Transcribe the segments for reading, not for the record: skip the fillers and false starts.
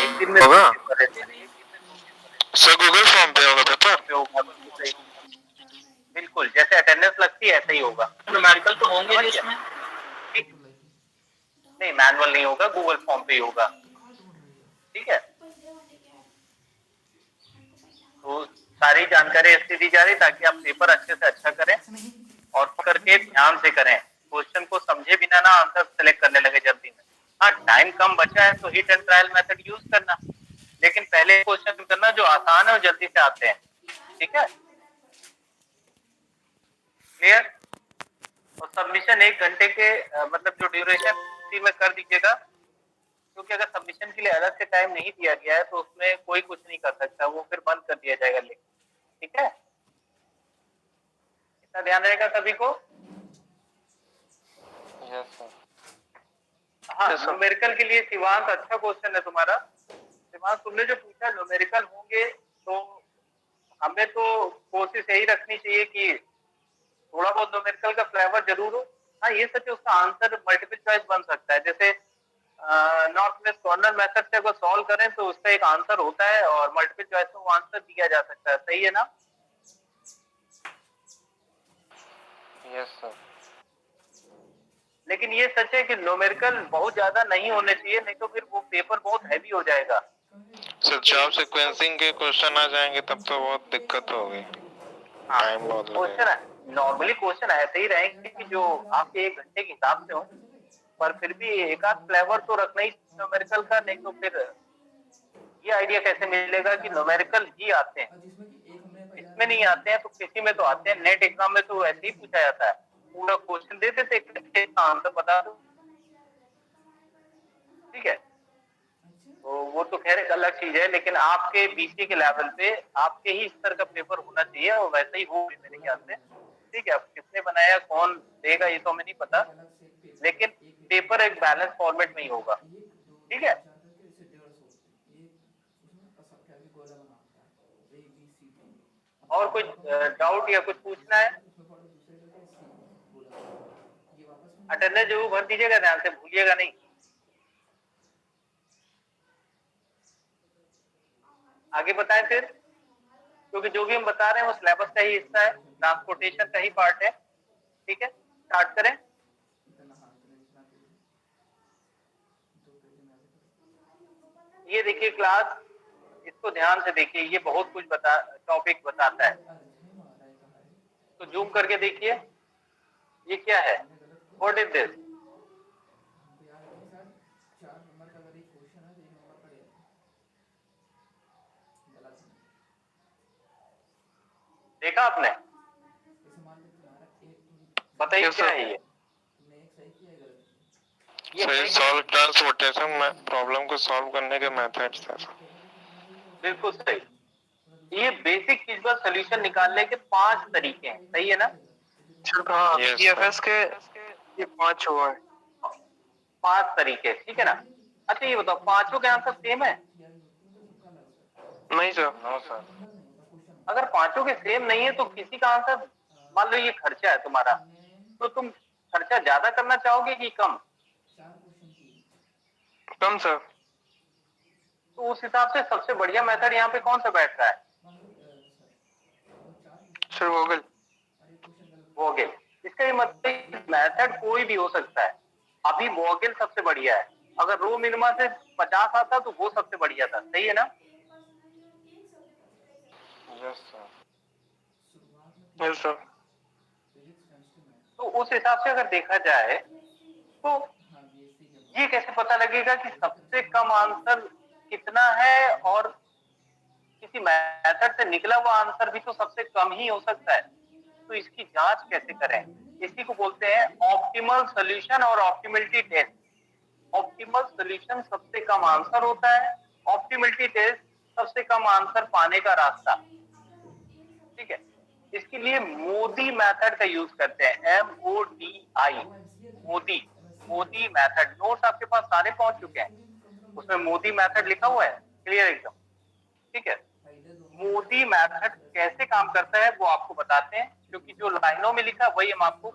एक दिन में होगा पेपर रहते हैं। सर, गूगल फॉर्म पे होगा पेपर। पे होगा बिल्कुल, जैसे अटेंडेंस लगती है ऐसे ही होगा। न्यूमेरिकल तो होंगे समझ ही गया? इसमें। ठीक, नहीं मैनुअल नहीं होगा, गूगल फॉर्म पे ही होगा। ठीक है, तो सारी जानकारी इसलिए दी जा रही ताकि आप पेपर अच्छे से अच्छा करें और करके ध्यान से करें, क्वेश्चन को समझे बिना ना आंसर सेलेक्ट करने लगे जल्दी में। हाँ, टाइम कम बचा है तो hit and trial method use करना, लेकिन पहले क्वेश्चन करना जो आसान है और जल्दी से आते हैं। ठीक है, क्लियर? और सबमिशन 1 घंटे के मतलब जो ड्यूरेशन उसी में कर दीजिएगा, क्योंकि अगर सबमिशन के लिए अलग से टाइम नहीं दिया गया है तो उसमें कोई कुछ नहीं कर सकता, वो फिर बंद कर दिया जाएगा लिंक। ठीक है, इतना ध्यान रहेगा सभी को। Yes sir. हाँ, न्यूमेरिकल के लिए शिवांत अच्छा क्वेश्चन है तुम्हारा। शिवांत, तुमने जो पूछा न्यूमेरिकल होंगे तो हमें तो कोशिश यही रखनी चाहिए कि थोड़ा बहुत न्यूमेरिकल का फ्लेवर जरूर हो। हाँ, ये सच है, उसका आंसर मल्टीपल चॉइस बन सकता है। जैसे नॉर्थ वेस्ट कॉर्नर मेथड से अगर सॉल्व करें तो उसका एक आंसर होता है और मल्टीपल चॉइस में वो आंसर दिया जा सकता है। सही है ना? Yes sir. लेकिन ये सच है कि न्यूमेरिकल बहुत ज्यादा नहीं होने चाहिए, नहीं तो फिर वो पेपर बहुत हैवी हो जाएगा। सर, जॉब सीक्वेंसिंग के क्वेश्चन आ जाएंगे तब तो बहुत दिक्कत होगी, टाइम बहुत लगेगा। क्वेश्चन नॉर्मली क्वेश्चन ऐसे ही रहेंगे कि जो आपके 1 घंटे के हिसाब से हो, पर फिर भी एक आध फ्लेवर तो रखना ही न्यूमेरिकल का, नहीं तो फिर ये आइडिया कैसे मिलेगा कि न्यूमेरिकल ही आते हैं, इसमें नहीं आते हैं तो किसी में तो आते हैं। नेट एग्जाम में तो ऐसे ही पूछा जाता है, पूरा क्वेश्चन दे देते इसका आंसर बता दो। ठीक है, तो वो तो खैर एक अलग चीज है, लेकिन आपके बीसी के लेवल पे आपके ही स्तर का पेपर होना चाहिए और वैसे ही हो मेरे ख्याल से। ठीक है, अब किसने बनाया कौन देगा ये तो हमें नहीं पता, लेकिन पेपर एक बैलेंस फॉर्मेट में ही होगा। ठीक है, और कुछ डाउट या कुछ पूछना है? अटेंडेंस जरूर भर दीजिएगा, ध्यान से भूलिएगा नहीं। आगे बताएं फिर, क्योंकि जो भी हम बता रहे हैं वो सिलेबस का ही हिस्सा है, ट्रांसपोर्टेशन का ही पार्ट है। ठीक है, स्टार्ट करें। ये देखिए क्लास, इसको ध्यान से देखिए, ये बहुत कुछ टॉपिक बताता है। तो जूम करके देखिए, ये क्या है, व्हाट इज दिस? देखा आपने? बताइए क्या है ये? सही सॉल्व ट्रांसपोर्टेशन में प्रॉब्लम को सॉल्व करने के मेथड्स है। बिल्कुल सही, ये बेसिक चीज का सोल्यूशन निकालने के 5 तरीके हैं। सही है ना? हाँ, बीएफएस के ये 5 हुआ है, 5 तरीके, ठीक है ना? अच्छा ये बताओ, पांचों के आंसर सेम है? नहीं सर। No sir. अगर पांचों के सेम नहीं है तो किसी का आंसर, मान लो ये खर्चा है तुम्हारा, तो तुम खर्चा ज्यादा करना चाहोगे कि कम? कम सर। तो उस हिसाब से सबसे बढ़िया मेथड यहाँ पे कौन सा बैठ रहा है? Sir Google. वोगेल। इसका ये मतलब मेथड कोई भी हो सकता है, अभी वोगेल सबसे बढ़िया है। अगर रो मिनिमा से 50 आता तो वो सबसे बढ़िया था। सही है ना? Yes sir. Yes sir. तो उस हिसाब से अगर देखा जाए तो ये कैसे पता लगेगा कि सबसे कम आंसर कितना है, और किसी मेथड से निकला हुआ आंसर भी तो सबसे कम ही हो सकता है। तो इसकी जांच कैसे करें? इसी को बोलते हैं ऑप्टिमल सॉल्यूशन और ऑप्टिमलिटी टेस्ट। ऑप्टिमल सॉल्यूशन सबसे कम आंसर होता है, ऑप्टिमलिटी टेस्ट सबसे कम आंसर पाने का रास्ता। ठीक है, इसके लिए मोदी मेथड का यूज करते हैं, MODI, Modi Modi method. Notes आपके पास सारे पहुंच चुके हैं, उसमें मोदी मेथड लिखा हुआ है, क्लियर एकदम। ठीक है, मोदी मेथड कैसे काम करता है वो आपको बताते हैं, क्योंकि जो लाइनों में लिखा वही हम आपको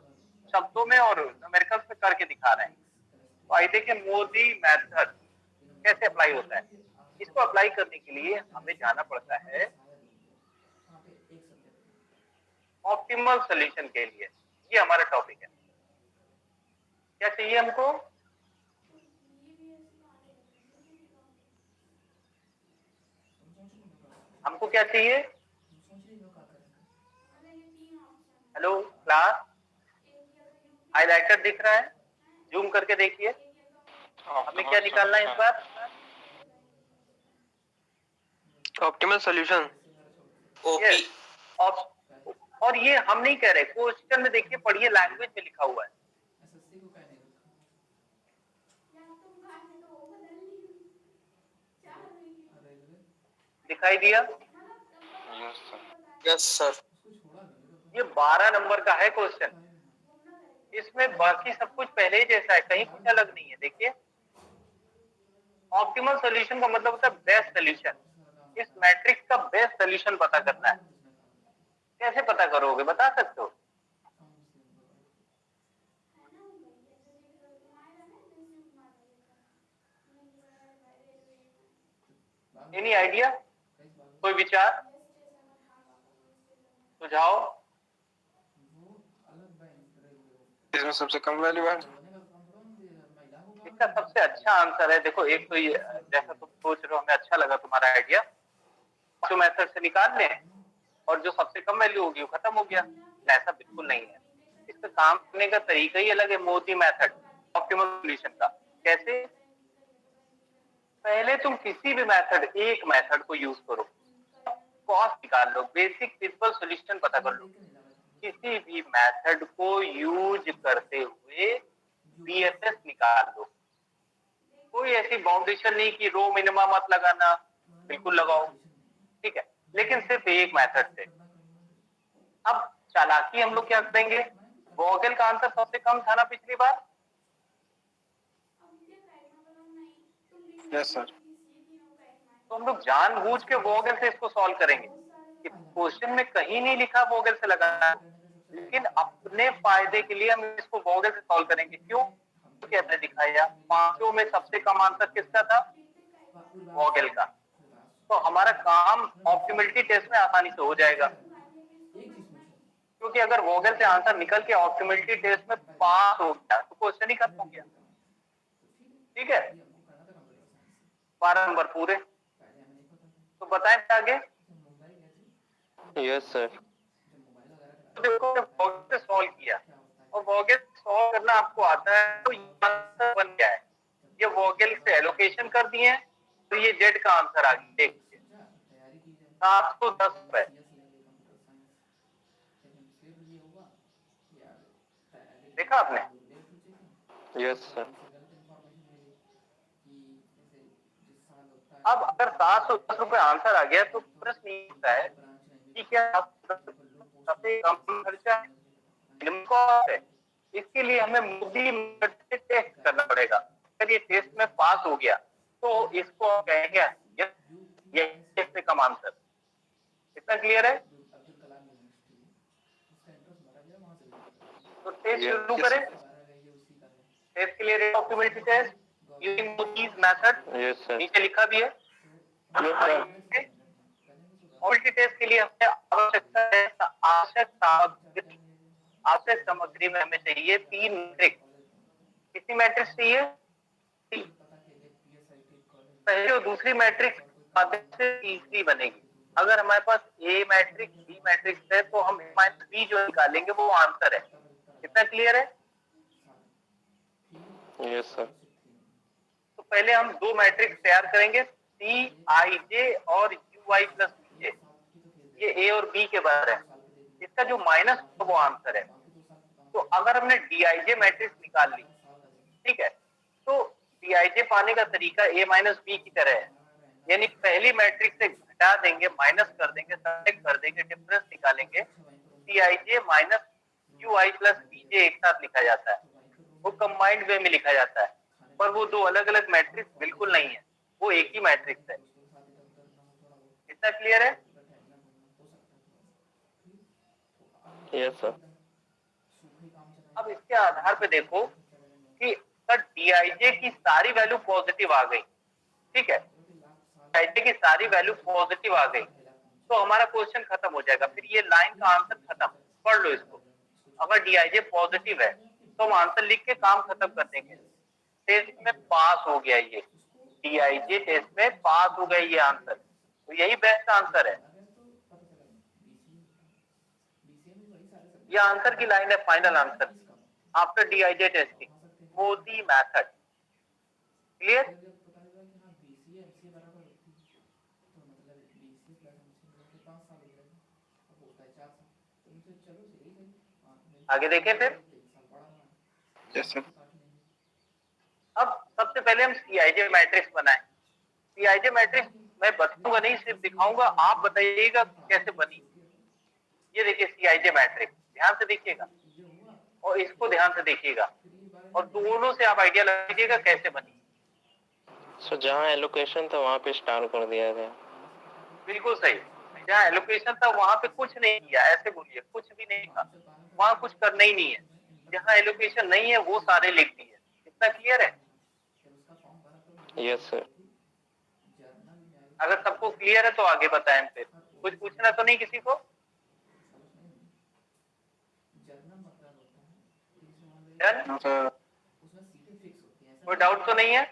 शब्दों में और न्यूमेरिकल्स में करके दिखा रहे हैं। तो आइए देखिए मोदी मेथड कैसे अप्लाई होता है। इसको अप्लाई करने के लिए हमें जाना पड़ता है ऑप्टिमल सॉल्यूशन के लिए। ये हमारा टॉपिक है। क्या चाहिए हमको? हमको क्या चाहिए? हेलो क्लास, हाईलाइटर दिख रहा है? जूम करके देखिए। हमें क्या निकालना है इस बार? Optimal solution. ओके। और ये हम नहीं कह रहे, क्वेश्चन में देखिए, पढ़िए, लैंग्वेज में लिखा हुआ है। दिखाई दिया? Yes sir. ये 12 नंबर का है क्वेश्चन। इसमें बाकी सब कुछ पहले ही जैसा है, कहीं कुछ अलग नहीं है। देखिए, ऑप्टिमल सॉल्यूशन का मतलब होता है बेस्ट सॉल्यूशन। इस मैट्रिक्स का बेस्ट सॉल्यूशन पता करना है। कैसे पता करोगे, बता सकते हो? Any idea? कोई विचार, सुझाव? इसमें सबसे कम वैल्यू है। इसका सबसे अच्छा आंसर है, देखो, एक तो ये जैसा तुम सोच रहे हो, हमें अच्छा लगा तुम्हारा आइडिया, जो मेथड से निकाल लें और जो सबसे कम वैल्यू होगी वो खत्म हो गया। ऐसा बिल्कुल नहीं है। इसका काम करने का तरीका ही अलग है। मोदी मेथड ऑप्टिमल सॉल्यूशन का। कैसे? पहले तुम किसी भी मेथड, एक मेथड को यूज करो, कॉस्ट निकाल लो, बेसिक सिंपल सॉल्यूशन पता कर लो। किसी भी मेथड को यूज करते हुए बीएसएस निकाल लो। कोई ऐसी बाउंडेशन नहीं कि रो मिनिमा मत लगाना, बिल्कुल लगाओ, ठीक है, लेकिन सिर्फ एक मेथड से। अब चालाकी हम लोग क्या करेंगे, वोगेल का आंसर सबसे कम था ना पिछली बार? Yes sir. तो हम लोग जानबूझ के वोगेल से इसको सॉल्व करेंगे। क्वेश्चन में कहीं नहीं लिखा वोगेल से लगाना, लेकिन अपने फायदे के लिए हम इसको वोगेल से सॉल्व करेंगे। क्यों? कैसे दिखाया? पांचों में सबसे कम आंसर किसका था? वोगेल का। तो हमारा काम ऑप्टिमलिटी टेस्ट में आसानी से हो जाएगा, क्योंकि अगर वोगेल से आंसर निकल के ऑप्टिमलिटी टेस्ट में पास हो गया तो क्वेश्चन ही खत्म हो गया। ठीक है, 12 नंबर पूरे। तो बताएं आगे। Yes sir. तो देखो, वोगेल से सॉल्व किया और वोगेल सॉल्व करना आपको आता है, तो आंसर बन गया है। ये वोगेल से एलोकेशन कर दिए, तो ये जेड का आंसर आ गया। देखिए, 710 रुपए। देखा आपने? Yes sir. अब अगर 710 रुपए आंसर आ गया तो प्रश्न ये होता है कि क्या सबसे कम खर्चा है, मिनिमम कॉस्ट है? इसके लिए हमें मोदी मेथड से टेस्ट करना पड़ेगा। अगर ये टेस्ट में पास हो गया तो इसको हम कहेंगे ये से कम आंसर। इतना क्लियर है? तो टेस्ट शुरू करें। टेस्ट के लिए optimality test using MODI's method, yes sir. नीचे लिखा भी है। ऑप्टिमलिटी टेस्ट के लिए हमें आवश्यक सामग्री में हमें चाहिए 3 मैट्रिक्स। कितनी मैट्रिक्स चाहिए? पहली और दूसरी मैट्रिक्स से तीसरी बनेगी। अगर हमारे पास ए मैट्रिक्स, बी मैट्रिक्स है, तो हम बी जो निकालेंगे वो आंसर है। कितना क्लियर है? Yes sir. तो पहले हम 2 मैट्रिक्स तैयार करेंगे, सी आई जे और U I plus B J. ये ए और बी के बराबर है। इसका जो माइनस वो आंसर है। तो अगर हमने डी आई जे मैट्रिक्स निकाल ली, ठीक है, तो डी आई जे पाने का तरीका ए माइनस बी की तरह है। यानी पहली मैट्रिक्स से घटा देंगे, माइनस कर देंगे, सब्ट्रैक्ट कर देंगे, डिफरेंस निकालेंगे। C I J minus U I plus B J एक साथ लिखा जाता है, वो कंबाइंड वे में लिखा जाता है, पर वो 2 अलग अलग मैट्रिक्स बिल्कुल नहीं है, वो एक ही मैट्रिक्स है। इतना क्लियर है? Yes sir. अब इसके आधार पे देखो कि डी आई जे की सारी वैल्यू पॉजिटिव आ गई, ठीक है, DIJ की सारी वैल्यू पॉजिटिव आ गई तो हमारा क्वेश्चन खत्म हो जाएगा, फिर ये लाइन का आंसर खत्म। पढ़ लो इसको। अगर DIJ पॉजिटिव है तो हम आंसर लिख के काम खत्म कर देंगे। टेस्ट में पास हो गया, ये DIJ टेस्ट में पास हो गया ये आंसर, तो यही बेस्ट आंसर है। ये आंसर की लाइन है, final answer after DIJ testing, Modi method. Clear? आगे देखें फिर। Yes sir. अब सबसे पहले हम CIJ मैट्रिक्स बनाएं। CIJ मैट्रिक्स मैं बताऊंगा नहीं, सिर्फ दिखाऊंगा, आप बताइएगा कैसे बनी। ये देखिए CIJ मैट्रिक्स, ध्यान से देखिएगा और इसको ध्यान से देखिएगा और दोनों से आप आइडिया लगाइएगा कैसे बनी। सो जहाँ एलोकेशन था वहाँ पे स्टार कर दिया गया। बिल्कुल सही। जहाँ एलोकेशन था वहां पे कुछ नहीं किया, ऐसे बोलिए, कुछ भी नहीं था, वहां कुछ करना ही नहीं है। जहाँ एलोकेशन नहीं है वो सारे लिख दिए। इतना क्लियर है? Yes sir. अगर सबको क्लियर है तो आगे बताएं। फिर कुछ पूछना तो नहीं किसी को? डन? कोई डाउट तो नहीं है?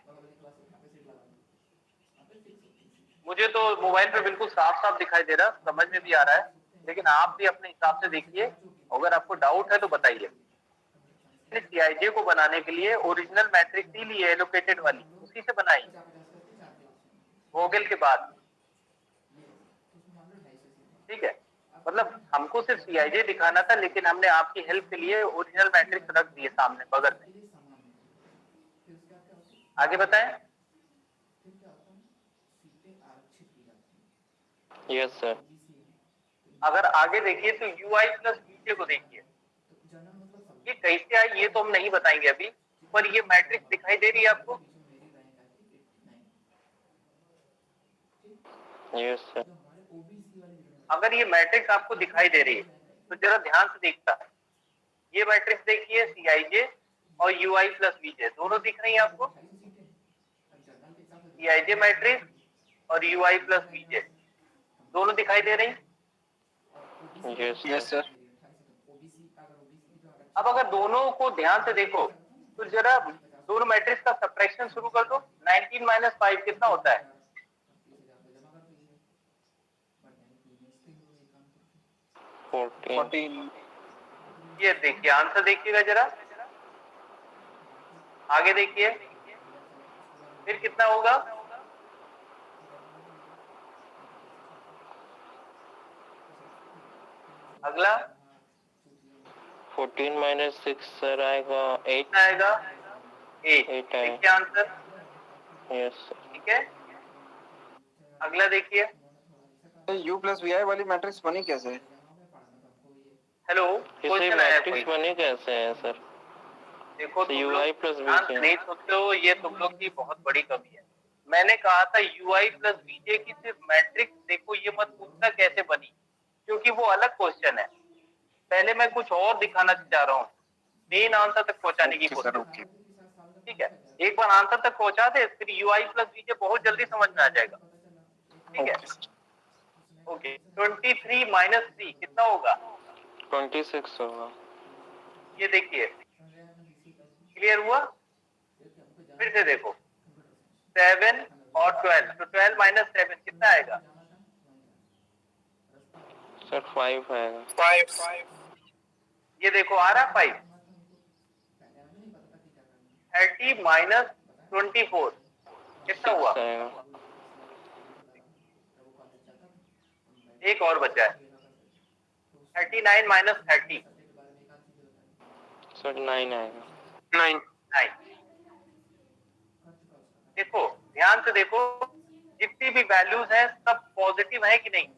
मुझे तो मोबाइल पे बिल्कुल साफ साफ दिखाई दे रहा, समझ में भी आ रहा है, लेकिन आप भी अपने हिसाब से देखिए। अगर आपको डाउट है तो बताइए। CIJ को बनाने के लिए ओरिजिनल मैट्रिक्स ही ली है, एलोकेटेड वाली, उसी से बनाई वोगेल के बाद। ठीक है, मतलब हमको सिर्फ CIJ दिखाना था, लेकिन हमने आपकी हेल्प के लिए ओरिजिनल मैट्रिक्स रख दिए सामने बगल में। आगे बताएं। Yes sir. अगर आगे देखिए तो UI प्लस VJ को देखिए, ये कैसे आई ये तो हम नहीं बताएंगे अभी, पर ये मैट्रिक्स दिखाई दे रही है आपको? Yes sir. अगर ये मैट्रिक्स आपको दिखाई दे रही है तो जरा ध्यान से देखता। ये मैट्रिक्स देखिए, CIJ और UI प्लस VJ दोनों दिख रही है आपको? CIJ मैट्रिक्स और UI प्लस VJ दोनों दिखाई दे रही? Yes sir. अब अगर दोनों को ध्यान से देखो तो जरा दोनों मैट्रिक्स का सब्ट्रैक्शन शुरू कर दो। 19 - 5 कितना होता है? 14। ये देखिए, आंसर देखिएगा जरा, आगे देखिए, फिर कितना होगा? अगला 14 - 6 सर आएगा 8 आएगा 8। देखिए आंसर। Yes sir. ठीक है, अगला देखिए। U प्लस VI वाली मैट्रिक्स बनी कैसे? हेलो, क्वेश्चन आया कोई? मैट्रिक्स बनी कैसे है सर? देखो तुम UI लोग प्लस ध्यान से VJ। नहीं सुनते हो, ये तुम लोग की बहुत बड़ी कमी है। मैंने कहा था UI प्लस VJ की सिर्फ मैट्रिक्स देखो, ये मत पूछना कैसे बनी, क्योंकि वो अलग क्वेश्चन है। पहले मैं कुछ और दिखाना चाह रहा हूँ, मेन आंसर तक पहुंचाने की कोशिश। ठीक है, एक बार आंसर तक पहुंचा दे, फिर UI प्लस VJ बहुत जल्दी समझ में आ जाएगा। ठीक है, ओके। 23 - 3 कितना होगा? 26 होगा। ये देखिए, क्लियर हुआ? फिर से देखो, 7 और 12, तो 12 - 7 कितना आएगा? सर 5 आएगा। 5। ये देखो आ रहा 5। 30 - 24 कितना हुआ? एक और बचा है, 39 - 30 सर 9 आएगा। 9। देखो ध्यान से देखो, जितनी भी वैल्यूज हैं सब पॉजिटिव है कि नहीं?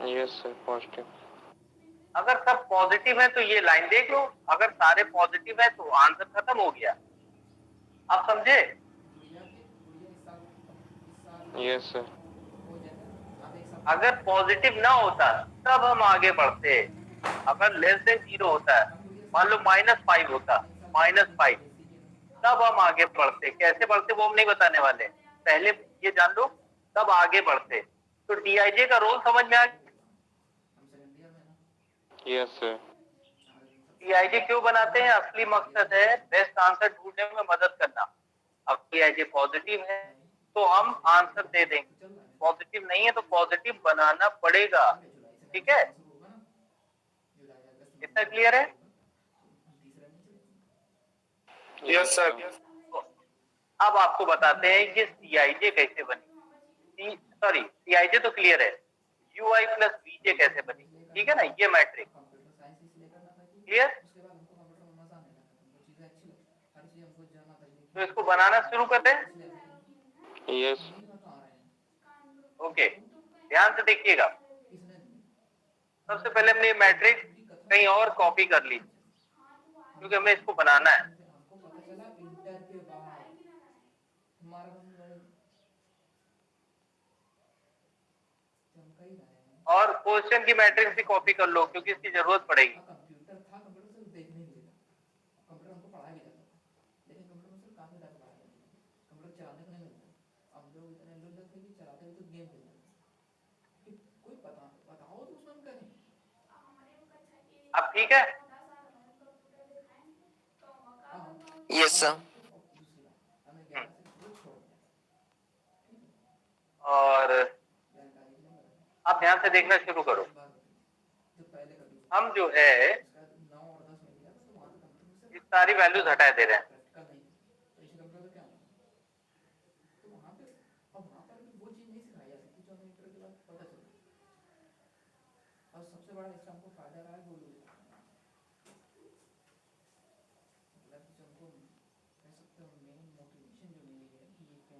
Yes sir positive. अगर सब पॉजिटिव है तो ये लाइन देख लो, अगर सारे पॉजिटिव है तो आंसर खत्म हो गया। आप समझे? Yes sir. अगर पॉजिटिव ना होता तब हम आगे बढ़ते। अगर लेस देन 0 होता है, मान लो -5 होता, -5, तब हम आगे बढ़ते। कैसे बढ़ते वो हम नहीं बताने वाले, पहले ये जान लो तब आगे बढ़ते। तो डीआईजे का रोल समझ में आ गया? Yes sir. डीआईजे क्यों बनाते हैं? असली मकसद है बेस्ट आंसर ढूंढने में मदद करना। अब डीआईजे पॉजिटिव है तो हम आंसर दे देंगे, पॉजिटिव नहीं है तो पॉजिटिव बनाना पड़ेगा। ठीक है, इतना क्लियर है? Yes sir. तो अब आपको बताते हैं कि सीआईजे कैसे बनी। सॉरी, सीआईजे तो क्लियर है, यूआई प्लस बीजे कैसे बनी। ठीक है ना, ये मैट्रिक्स क्लियर। तो इसको बनाना शुरू करते हैं। यस। ओके, ध्यान से देखिएगा। सबसे पहले हमने मैट्रिक्स कहीं और कॉपी कर ली क्योंकि हमें इसको बनाना है। और क्वेश्चन की मैट्रिक्स भी कॉपी कर लो क्योंकि इसकी जरूरत पड़ेगी। अब ठीक है? Yes sir. और आप ध्यान से देखना शुरू करो। हम जो है इस सारी वैल्यूज हटा दे रहे हैं।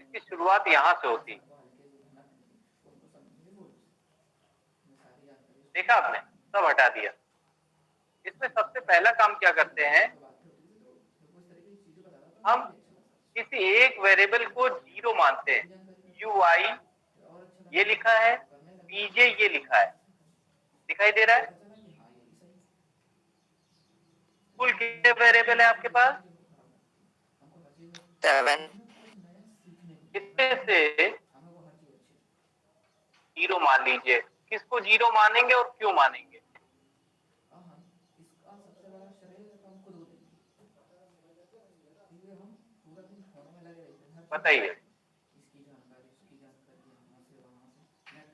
इसकी शुरुआत यहाँ से होती, देखा आपने, सब हटा दिया। इसमें सबसे पहला काम क्या करते हैं, हम किसी एक वेरिएबल को जीरो मानते हैं। यूआई ये लिखा है, बीजे ये लिखा है, दिखाई दे रहा है? कुल कितने वेरिएबल है आपके पास? 7। कितने से जीरो मान लीजिए। किसको जीरो मानेंगे और क्यों मानेंगे? बताइए।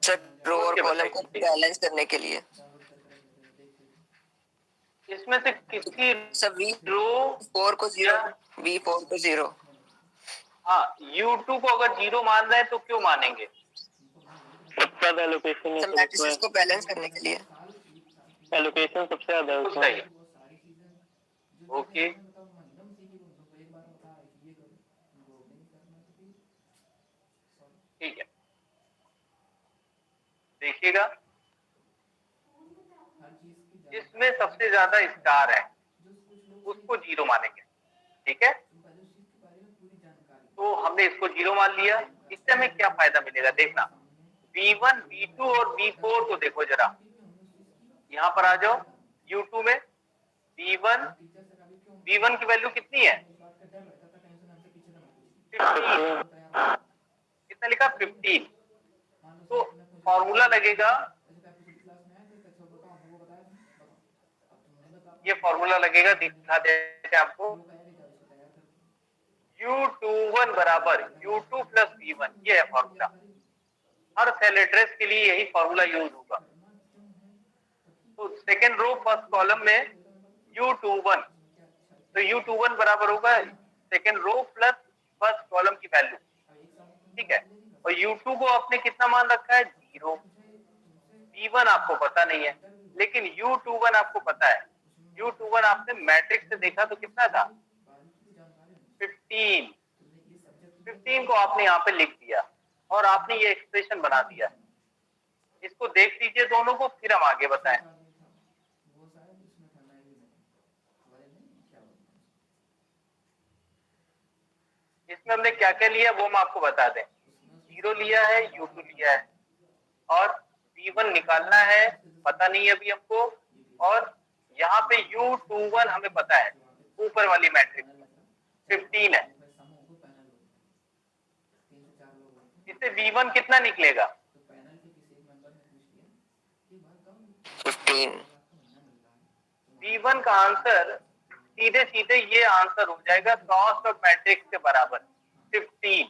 सर रो और कॉलम को बैलेंस करने के लिए। इसमें से किसी सर V4 को 0, V4 को 0। हाँ, U2 को अगर जीरो मान रहे हैं तो क्यों मानेंगे? सबसे ज्यादा एलोकेशन है सर मैट्रिसेस को बैलेंस करने के लिए। एलोकेशन सबसे ज्यादा है उसमें। सही। ओके, ठीक है, देखिएगा जिसमें सबसे ज्यादा स्टार है उसको जीरो मानेंगे। ठीक है, तो हमने इसको जीरो मान लिया। इससे हमें क्या फायदा मिलेगा देखना। V1, V2 और V4 को देखो जरा, यहाँ पर आ जाओ। U2 में V1 की वैल्यू कितनी है? 15। कितना लिखा? 15। तो फॉर्मूला लगेगा, ये फॉर्मूला लगेगा, दिखा देते हैं आपको। U21 बराबर U2 प्लस V1, ये है फॉर्मूला। हर सेल एड्रेस के लिए यही फॉर्मूला यूज होगा। तो सेकेंड रो फर्स्ट कॉलम में U21, तो U21 बराबर होगा second row plus first column की वैल्यू। ठीक है, और U2 को आपने कितना मान रखा है? 0। V1 आपको पता नहीं है, लेकिन U21 आपको पता है। U21 आपने मैट्रिक्स से देखा तो कितना था? 15। 15 को आपने यहाँ पे लिख दिया और आपने ये एक्सप्रेशन बना दिया। इसको देख लीजिए दोनों को, फिर हम आगे बताएं। इसमें हमने क्या क्या लिया वो हम आपको बता दें। 0 लिया है, U2 लिया है, और V1 निकालना है, पता नहीं अभी हमको। और यहाँ पे U21 हमें पता है ऊपर वाली मैट्रिक्स में। 15 है। इससे V1 कितना निकलेगा? 15। V1 का आंसर सीधे सीधे ये आंसर हो जाएगा कॉस्ट ऑफ मैट्रिक्स के बराबर 15।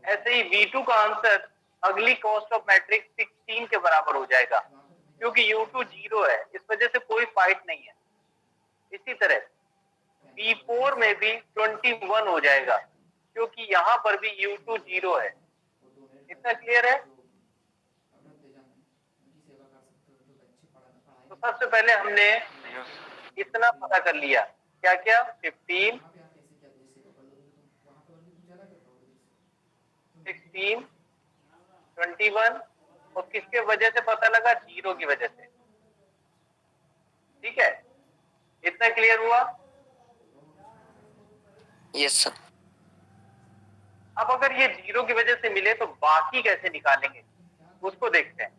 ऐसे ही V2 का आंसर अगली कॉस्ट ऑफ मैट्रिक्स 16 के बराबर हो जाएगा, क्योंकि U2 0 है, इस वजह से कोई फाइट नहीं है। इसी तरह V4 में भी 21 हो जाएगा, क्योंकि यहाँ पर भी U2 0 है। इतना क्लियर है? तो सबसे पहले हमने इतना पता कर लिया, क्या क्या? 15, 16, 21 और किसके वजह से पता लगा? 0 की वजह से। ठीक है, इतना क्लियर हुआ? Yes sir. अब अगर ये 0 की वजह से मिले तो बाकी कैसे निकालेंगे उसको देखते हैं।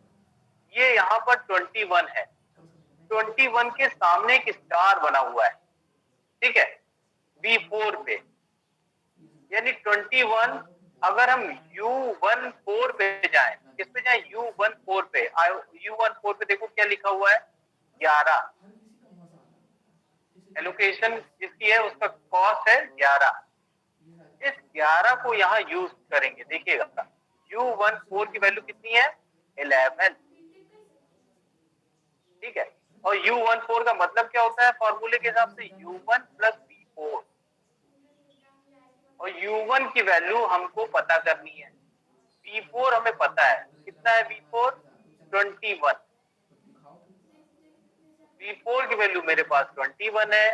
ये यहाँ पर 21 है, 21 के सामने एक स्टार बना हुआ है, ठीक है, V4 पे, यानी 21 अगर हम U14 पे जाएं, किस पे जाएं? U14 पे। U14 पे देखो क्या लिखा हुआ है? 11। एलोकेशन जिसकी है उसका कॉस्ट है 11। इस 11 को यहाँ यूज करेंगे। देखिएगा U14 की वैल्यू कितनी है? 11। ठीक है, और U14 का मतलब क्या होता है फॉर्मूले के हिसाब से? U1 plus V4। और U1 की वैल्यू हमको पता करनी है, V4 हमें पता है। कितना है V4? 21। V4 की वैल्यू मेरे पास 21 है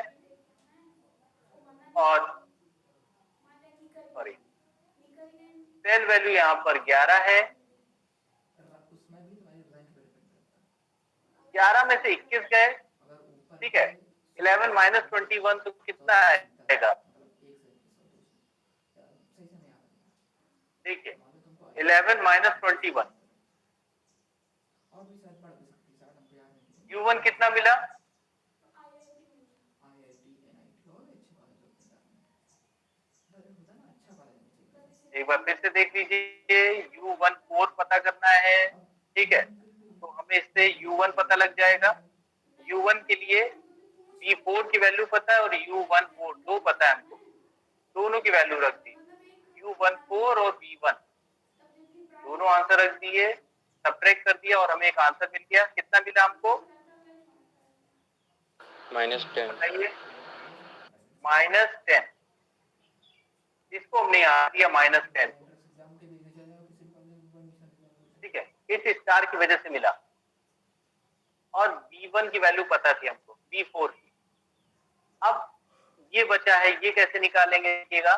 और सॉरी सेल वैल्यू यहाँ पर 11 है। 11 में से 21 गए, ठीक है, 11 माइनस 21 तो कितना आएगा? देखिए 11 माइनस 21, U1 कितना मिला? एक बार फिर से देख लीजिए, U14 पता करना है, ठीक है, तो हमें इससे U1 पता लग जाएगा। U1 के लिए V4 की वैल्यू पता है और U14 दो पता है हमको, दोनों की वैल्यू रख दी, U14 और V1 दोनों आंसर रख दिए, सब्ट्रैक्ट कर दिया और हमें एक आंसर मिल गया। कितना मिला हमको? -10। बताइए, -10। इसको हमने यहाँ दिया -10, ठीक है, इस स्टार की वजह से मिला। और V1 की वैल्यू पता थी हमको, V4 की। अब ये बचा है, ये कैसे निकालेंगे? देखिएगा,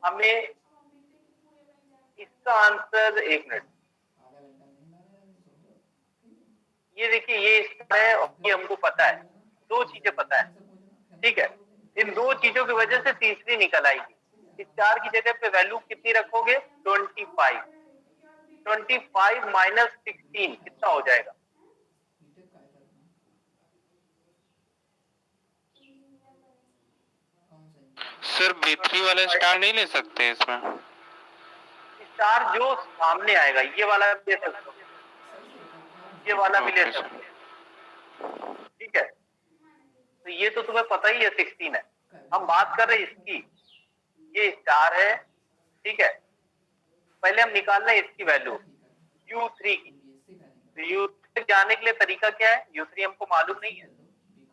हमें इसका आंसर, एक मिनट, ये देखिए, ये स्टार है और ये हमको पता है, दो चीजें पता है, ठीक है, इन दो चीजों की वजह से तीसरी निकल आएगी। स्टार की जगह पे वैल्यू कितनी रखोगे? 25। 25 माइनस 16 कितना हो जाएगा? सिर्फ V3 वाला स्टार नहीं ले सकते इसमें? स्टार जो सामने आएगा, ये वाला भी ले सकते हो, ये वाला भी ले सकते हो, ठीक है, तो ये तो तुम्हें पता ही है 16 है। हम बात कर रहे हैं इसकी, ये स्टार है, ठीक है, पहले हम निकाल रहे हैं इसकी वैल्यू U3 की। तो U3 जाने के लिए तरीका क्या है? U3 हमको मालूम नहीं है,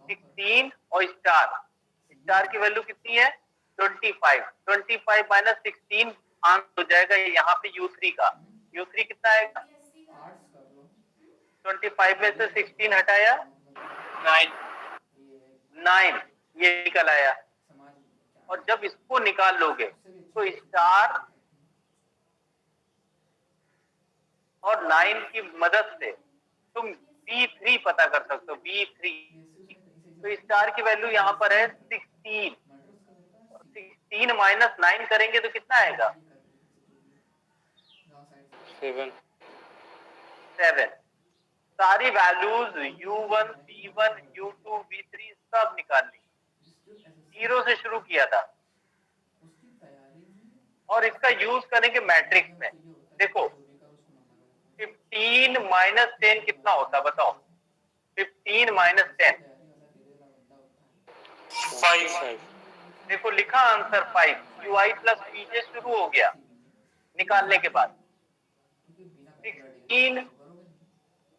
16 और स्टार की वैल्यू कितनी है? 25। 25 माइनस 16 आंसर हो जाएगा यहाँ पे U3 का। U3 कितना आएगा? 25 में से 16 हटाया 9, ये निकल आया। और जब इसको निकाल लोगे तो स्टार और 9 की मदद से तुम B3 पता कर सकते हो, B3। तो स्टार की वैल्यू यहाँ पर है 16। 16 माइनस 9 करेंगे तो कितना आएगा? 7। सारी values U1, V1, U2, V3 सब निकाल ली। 0 से शुरू किया था और इसका यूज करेंगे मैट्रिक्स में। देखो 15 माइनस 10 कितना होता है बताओ? 15 माइनस 10 5 देखो लिखा आंसर 5। ui प्लस pj शुरू हो गया निकालने के बाद। 16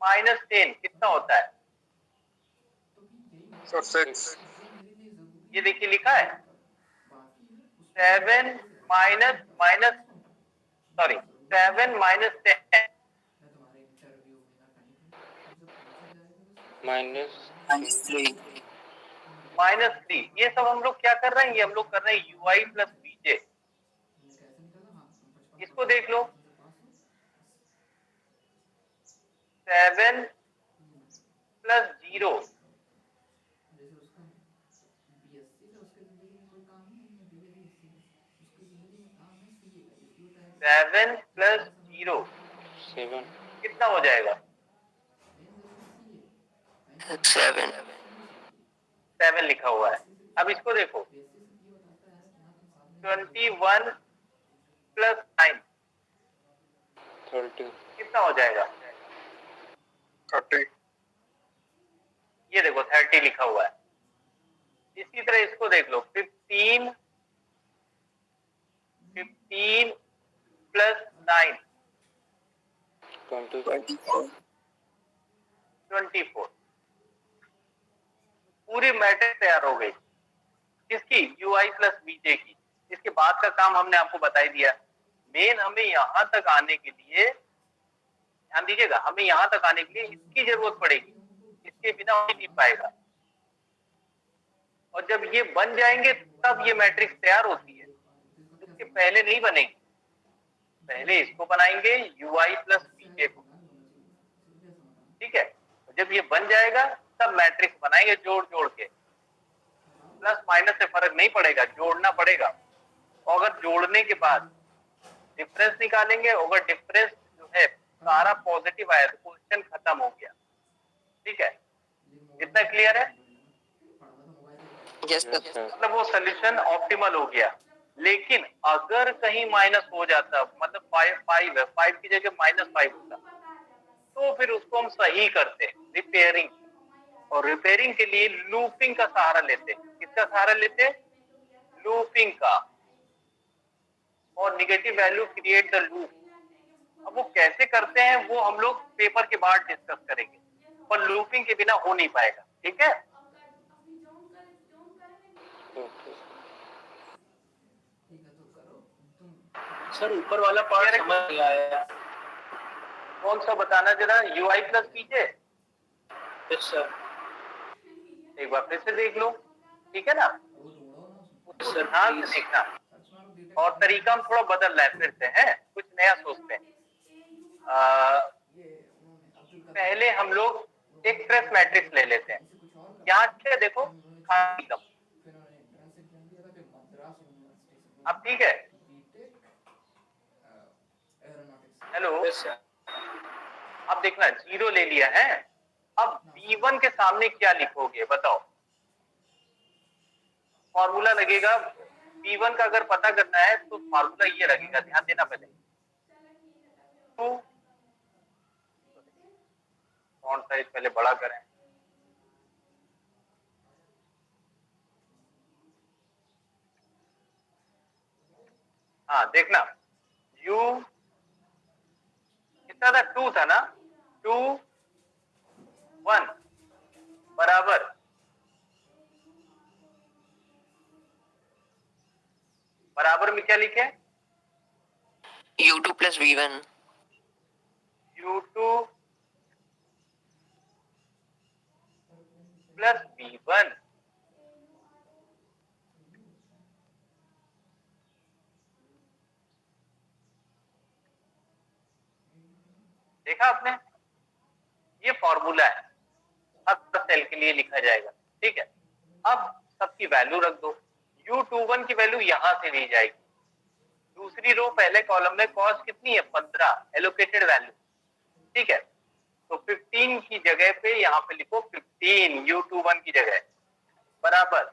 माइनस 10 कितना होता है? 6 ये देखिए लिखा है 7 माइनस माइनस सॉरी 7 माइनस 10 -3 -3। ये सब हम लोग क्या कर रहे हैं? ये हम लोग कर रहे हैं ui प्लस pj। इसको देख लो 7 प्लस 0 7 प्लस 0 7 कितना हो जाएगा? 7 7 लिखा हुआ है। अब इसको देखो 21 प्लस 9 30 कितना हो जाएगा? 30 ये देखो 30 लिखा हुआ है। इसी तरह इसको देख लो 15 प्लस 9 24 24। पूरी मैट्रिक्स तैयार हो गई किसकी? ui प्लस बीजे की। इसके बाद का काम हमने आपको बता ही दिया। मेन हमें यहां तक आने के लिए ध्यान दीजिएगा, हमें यहां तक आने के लिए इसकी जरूरत पड़ेगी, इसके बिना हो नहीं पाएगा। और जब ये बन जाएंगे तब ये मैट्रिक्स तैयार होती है, इसके पहले नहीं बनेगी। पहले इसको बनाएंगे ui प्लस बीजे को, ठीक है। जब ये बन जाएगा तब मैट्रिक्स बनाएंगे जोड़ जोड़ के। प्लस माइनस से फर्क नहीं पड़ेगा, जोड़ना पड़ेगा। और अगर जोड़ने के बाद डिफरेंस निकालेंगे, अगर डिफरेंस जो है सारा पॉजिटिव आया तो क्वेश्चन खत्म हो गया, ठीक है। इतना क्लियर है? Yes sir. मतलब वो सोल्यूशन ऑप्टिमल हो गया। लेकिन अगर कहीं माइनस हो जाता, मतलब 5 है, 5 की जगह -5 होता, तो फिर उसको हम सही करते हैं, रिपेयरिंग। और रिपेयरिंग के लिए लूपिंग का सहारा लेते। किसका सहारा लेते? लूपिंग का। और negative value create the loop. अब वो कैसे करते हैं वो हम लोग पेपर के बाद डिस्कस करेंगे, पर लूपिंग के बिना हो नहीं पाएगा, ठीक है। सर ऊपर वाला पार्ट समझ नहीं आया। कौन सा बताना जरा? ui प्लस पीछे यस सर। एक बार फिर से देख लो, ठीक है ना। उसको ध्यान से देखना। और तरीका हम थोड़ा बदल रहे हैं, फिर से है कुछ नया सोचते हैं। पहले हम लोग एक फ्रेश मैट्रिक्स ले लेते हैं। यहाँ से देखो खाली एकदम। अब ठीक है, हेलो। अब देखना 0 ले लिया है। अब b1 के सामने क्या लिखोगे बताओ? फॉर्मूला लगेगा b1 का, अगर पता करना है तो फॉर्मूला ये लगेगा, ध्यान देना पहले। फॉन्ट साइज पहले बड़ा करें। हाँ देखना, u कितना था? 2 था ना। 2 1 बराबर में क्या लिखे? U2 plus V1। u2 plus v1। देखा आपने? ये फॉर्मूला है, हर सेल के लिए लिखा जाएगा, ठीक है। अब सबकी वैल्यू रख दो। u21 की वैल्यू यहां से ली जाएगी। दूसरी रो पहले कॉलम में कॉस्ट कितनी है? 15 एलोकेटेड वैल्यू, ठीक है। तो 15 की जगह पे यहाँ पे लिखो 15 u21 की जगह बराबर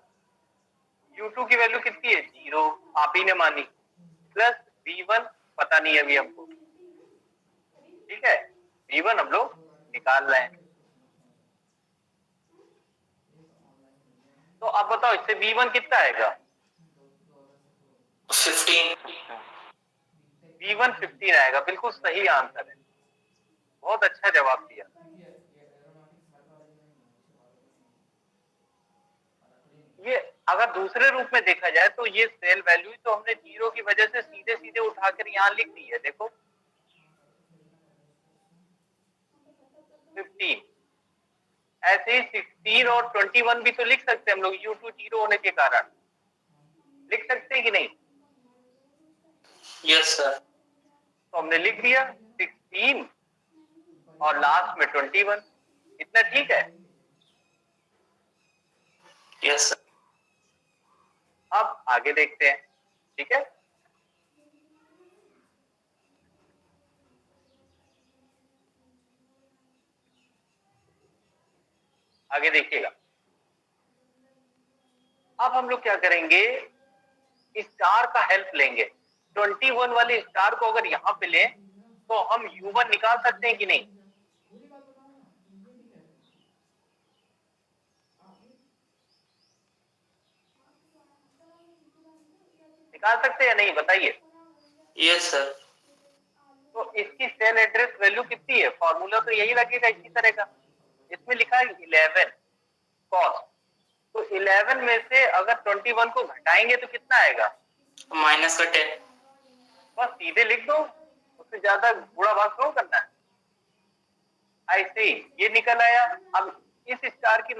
U2 की वैल्यू कितनी है 0, आप ही ने मानी, प्लस V1 पता नहीं है अभी हमको, ठीक है, V1 हम लोग निकाल रहे हैं। तो आप बताओ इससे V1 कितना आएगा? 15। V1 15 आएगा, बिल्कुल सही आंसर है, बहुत अच्छा जवाब दिया। ये अगर दूसरे रूप में देखा जाए तो ये सेल वैल्यू तो हमने 0 की वजह से सीधे सीधे उठाकर यहाँ लिख दी है, देखो 15। ऐसे ही 16 और 21 भी तो लिख सकते हैं हम लोग, U2 0 होने के कारण लिख सकते हैं कि नहीं? Yes sir. तो हमने लिख दिया 16 और लास्ट में 21, इतना ठीक है। Yes sir. अब आगे देखते हैं, ठीक है। आगे देखिएगा, अब हम लोग क्या करेंगे, स्टार का हेल्प लेंगे। 21 वाले स्टार को अगर यहाँ पे लें तो हम U1 निकाल सकते हैं कि नहीं? निकाल सकते हैं या नहीं, बताइए। Yes sir. तो इसकी सेल एड्रेस वैल्यू कितनी है? फॉर्मूला तो यही लगेगा इसी तरह का, इसमें लिखा है 11 कॉस्ट, तो 11 में से अगर 21 को घटाएंगे तो कितना आएगा? माइनस का 10। बस सीधे लिख दो, उससे ज्यादा बुरा भाग क्यों करना है। ऐसे ही ये निकल आया। अब इस स्टार की